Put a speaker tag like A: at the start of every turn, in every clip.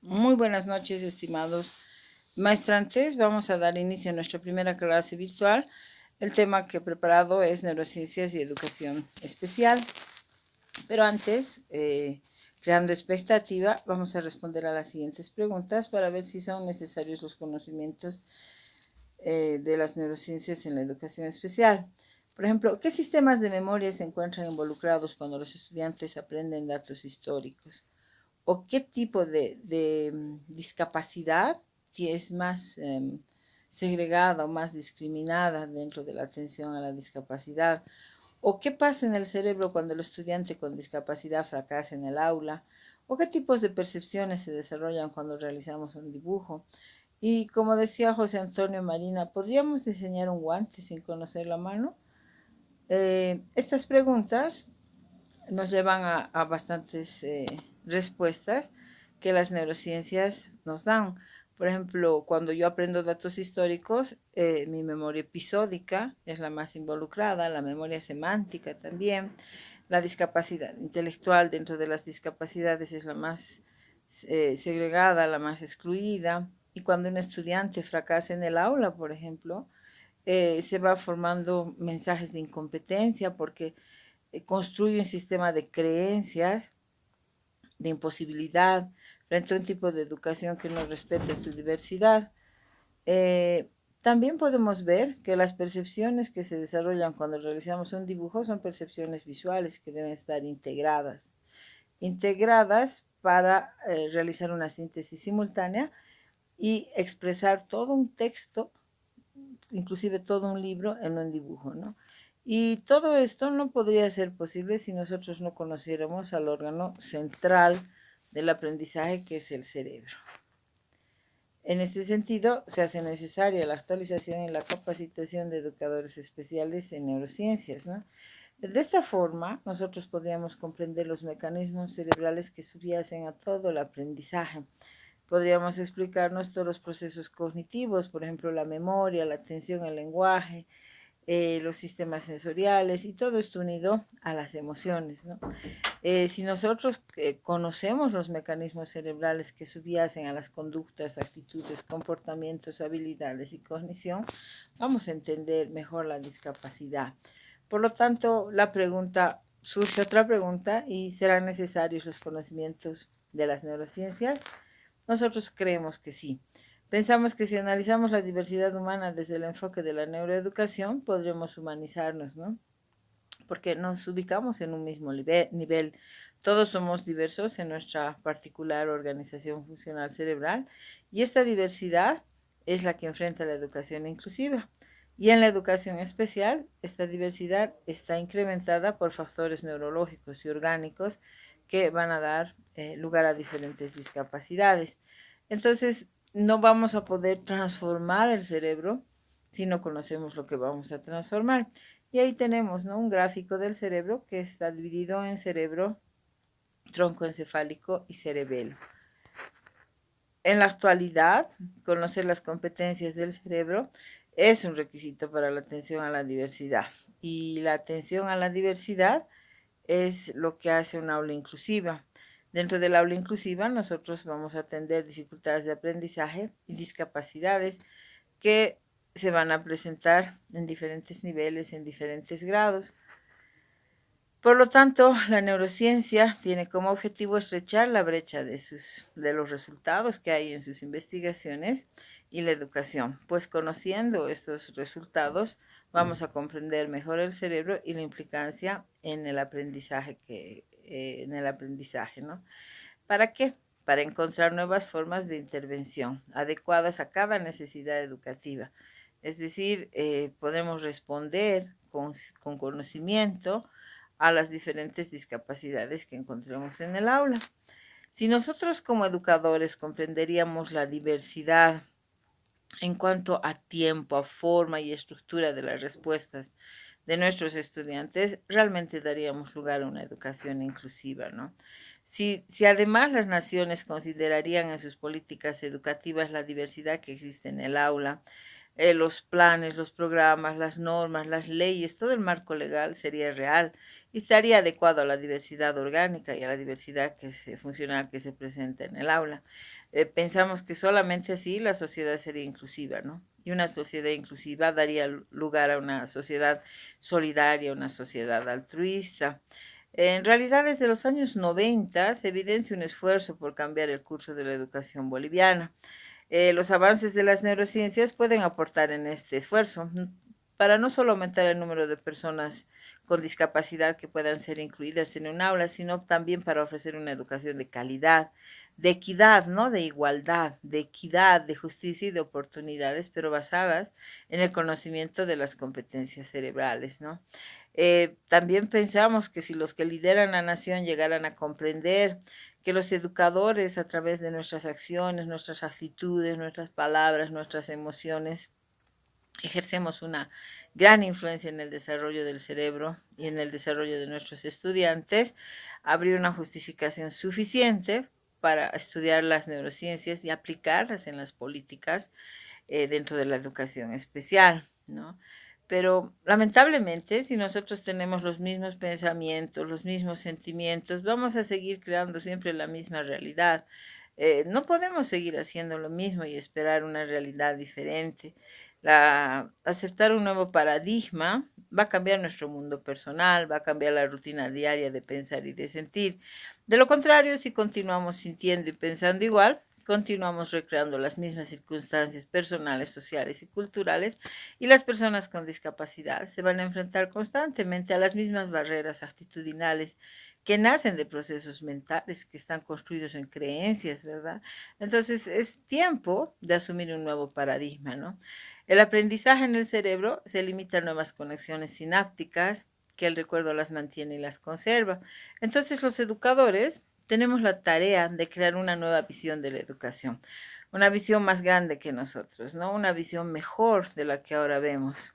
A: Muy buenas noches, estimados maestrantes. Vamos a dar inicio a nuestra primera clase virtual. El tema que he preparado es neurociencias y educación especial. Pero antes, creando expectativa, vamos a responder a las siguientes preguntas para ver si son necesarios los conocimientos de las neurociencias en la educación especial. Por ejemplo, ¿qué sistemas de memoria se encuentran involucrados cuando los estudiantes aprenden datos históricos? ¿O qué tipo de discapacidad si es más segregada o más discriminada dentro de la atención a la discapacidad? ¿O qué pasa en el cerebro cuando el estudiante con discapacidad fracasa en el aula? ¿O qué tipos de percepciones se desarrollan cuando realizamos un dibujo? Y como decía José Antonio Marina, ¿podríamos diseñar un guante sin conocer la mano? Estas preguntas nos llevan a bastantes respuestas que las neurociencias nos dan. Por ejemplo, cuando yo aprendo datos históricos, mi memoria episódica es la más involucrada, la memoria semántica también, la discapacidad intelectual dentro de las discapacidades es la más segregada, la más excluida. Y cuando un estudiante fracasa en el aula, por ejemplo, se va formando mensajes de incompetencia porque construye un sistema de creencias, de imposibilidad, frente a un tipo de educación que no respete su diversidad. También podemos ver que las percepciones que se desarrollan cuando realizamos un dibujo son percepciones visuales que deben estar integradas para realizar una síntesis simultánea y expresar todo un texto, inclusive todo un libro en un dibujo, ¿no? Y todo esto no podría ser posible si nosotros no conociéramos al órgano central del aprendizaje que es el cerebro. En este sentido, se hace necesaria la actualización y la capacitación de educadores especiales en neurociencias, ¿no? De esta forma, nosotros podríamos comprender los mecanismos cerebrales que subyacen a todo el aprendizaje. Podríamos explicarnos todos los procesos cognitivos, por ejemplo, la memoria, la atención, el lenguaje, los sistemas sensoriales y todo esto unido a las emociones, ¿no? Si nosotros conocemos los mecanismos cerebrales que subyacen a las conductas, actitudes, comportamientos, habilidades y cognición, vamos a entender mejor la discapacidad. Por lo tanto, surge otra pregunta y serán necesarios los conocimientos de las neurociencias. Nosotros creemos que sí. Pensamos que si analizamos la diversidad humana desde el enfoque de la neuroeducación, podremos humanizarnos, ¿no? Porque nos ubicamos en un mismo nivel. Todos somos diversos en nuestra particular organización funcional cerebral y esta diversidad es la que enfrenta la educación inclusiva. Y en la educación especial, esta diversidad está incrementada por factores neurológicos y orgánicos que van a dar lugar a diferentes discapacidades. Entonces, no vamos a poder transformar el cerebro si no conocemos lo que vamos a transformar. Y ahí tenemos, ¿no?, un gráfico del cerebro que está dividido en cerebro, tronco encefálico y cerebelo. En la actualidad, conocer las competencias del cerebro es un requisito para la atención a la diversidad. Y la atención a la diversidad es lo que hace una aula inclusiva. Dentro del aula inclusiva nosotros vamos a atender dificultades de aprendizaje y discapacidades que se van a presentar en diferentes niveles, en diferentes grados. Por lo tanto, la neurociencia tiene como objetivo estrechar la brecha de los resultados que hay en sus investigaciones y la educación, pues conociendo estos resultados vamos a comprender mejor el cerebro y la implicancia en el aprendizaje, ¿no? ¿Para qué? Para encontrar nuevas formas de intervención adecuadas a cada necesidad educativa. Es decir, podemos responder con conocimiento a las diferentes discapacidades que encontremos en el aula. Si nosotros como educadores comprenderíamos la diversidad en cuanto a tiempo, a forma y estructura de las respuestas de nuestros estudiantes, realmente daríamos lugar a una educación inclusiva, ¿no? Si además las naciones considerarían en sus políticas educativas la diversidad que existe en el aula, los planes, los programas, las normas, las leyes, todo el marco legal sería real y estaría adecuado a la diversidad orgánica y a la diversidad funcional que se presenta en el aula. Pensamos que solamente así la sociedad sería inclusiva, ¿no? Y una sociedad inclusiva daría lugar a una sociedad solidaria, una sociedad altruista. En realidad, desde los años 90 se evidencia un esfuerzo por cambiar el curso de la educación boliviana. Los avances de las neurociencias pueden aportar en este esfuerzo para no solo aumentar el número de personas con discapacidad que puedan ser incluidas en un aula, sino también para ofrecer una educación de calidad, de equidad, ¿no? De igualdad, de equidad, de justicia y de oportunidades, pero basadas en el conocimiento de las competencias cerebrales, ¿no? También pensamos que si los que lideran la nación llegaran a comprender que los educadores, a través de nuestras acciones, nuestras actitudes, nuestras palabras, nuestras emociones, ejercemos una gran influencia en el desarrollo del cerebro y en el desarrollo de nuestros estudiantes, habría una justificación suficiente para estudiar las neurociencias y aplicarlas en las políticas dentro de la educación especial, ¿no? Pero lamentablemente, si nosotros tenemos los mismos pensamientos, los mismos sentimientos, vamos a seguir creando siempre la misma realidad. No podemos seguir haciendo lo mismo y esperar una realidad diferente. Aceptar un nuevo paradigma va a cambiar nuestro mundo personal, va a cambiar la rutina diaria de pensar y de sentir. De lo contrario, si continuamos sintiendo y pensando igual, continuamos recreando las mismas circunstancias personales, sociales y culturales, y las personas con discapacidad se van a enfrentar constantemente a las mismas barreras actitudinales que nacen de procesos mentales que están construidos en creencias, ¿verdad? Entonces es tiempo de asumir un nuevo paradigma, ¿no? El aprendizaje en el cerebro se limita a nuevas conexiones sinápticas, que el recuerdo las mantiene y las conserva. Entonces los educadores tenemos la tarea de crear una nueva visión de la educación, una visión más grande que nosotros, ¿no? Una visión mejor de la que ahora vemos.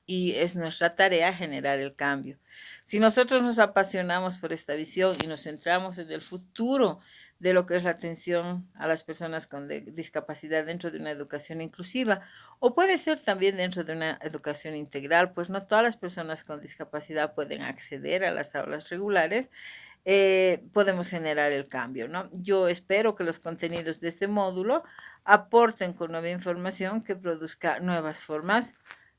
A: Y es nuestra tarea generar el cambio. Si nosotros nos apasionamos por esta visión y nos centramos en el futuro de lo que es la atención a las personas con discapacidad dentro de una educación inclusiva, o puede ser también dentro de una educación integral, pues no todas las personas con discapacidad pueden acceder a las aulas regulares, podemos generar el cambio, ¿no? Yo espero que los contenidos de este módulo aporten con nueva información que produzca nuevas formas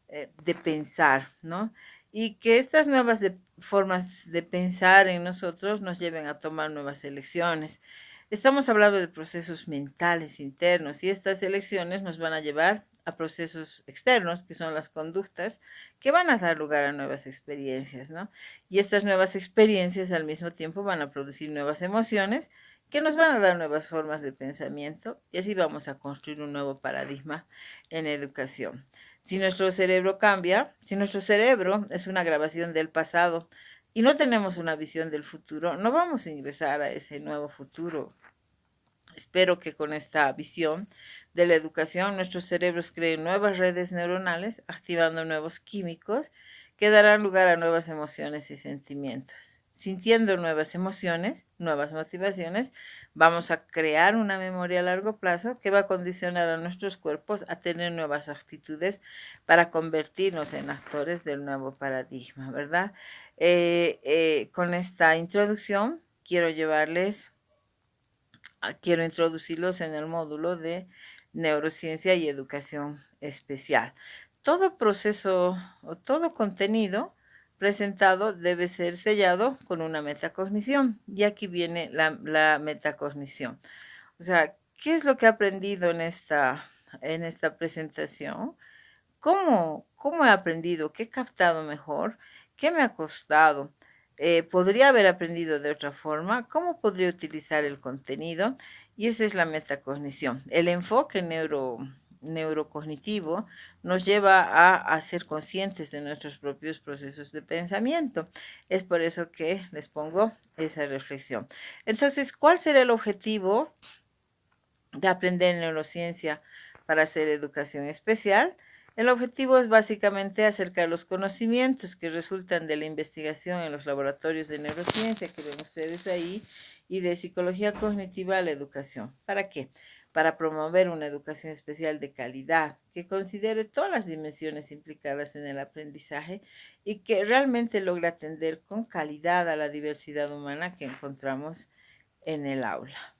A: de pensar, ¿no? Y que estas nuevas formas de pensar en nosotros nos lleven a tomar nuevas elecciones. Estamos hablando de procesos mentales internos y estas elecciones nos van a llevar a procesos externos, que son las conductas, que van a dar lugar a nuevas experiencias, ¿no? Y estas nuevas experiencias al mismo tiempo van a producir nuevas emociones que nos van a dar nuevas formas de pensamiento y así vamos a construir un nuevo paradigma en educación. Si nuestro cerebro cambia, si nuestro cerebro es una grabación del pasado y no tenemos una visión del futuro, no vamos a ingresar a ese nuevo futuro. Espero que con esta visión de la educación nuestros cerebros creen nuevas redes neuronales, activando nuevos químicos que darán lugar a nuevas emociones y sentimientos. Sintiendo nuevas emociones, nuevas motivaciones, vamos a crear una memoria a largo plazo que va a condicionar a nuestros cuerpos a tener nuevas actitudes para convertirnos en actores del nuevo paradigma, ¿verdad? Con esta introducción quiero introducirlos en el módulo de neurociencia y educación especial. Todo proceso o todo contenido presentado debe ser sellado con una metacognición. Y aquí viene la metacognición. O sea, ¿qué es lo que he aprendido en esta presentación? ¿Cómo he aprendido? ¿Qué he captado mejor? ¿Qué me ha costado? ¿Podría haber aprendido de otra forma? ¿Cómo podría utilizar el contenido? Y esa es la metacognición. El enfoque neurocognitivo nos lleva a ser conscientes de nuestros propios procesos de pensamiento. Es por eso que les pongo esa reflexión. Entonces, ¿cuál será el objetivo de aprender neurociencia para hacer educación especial? El objetivo es básicamente acercar los conocimientos que resultan de la investigación en los laboratorios de neurociencia que ven ustedes ahí y de psicología cognitiva a la educación. ¿Para qué? para promover una educación especial de calidad, que considere todas las dimensiones implicadas en el aprendizaje y que realmente logre atender con calidad a la diversidad humana que encontramos en el aula.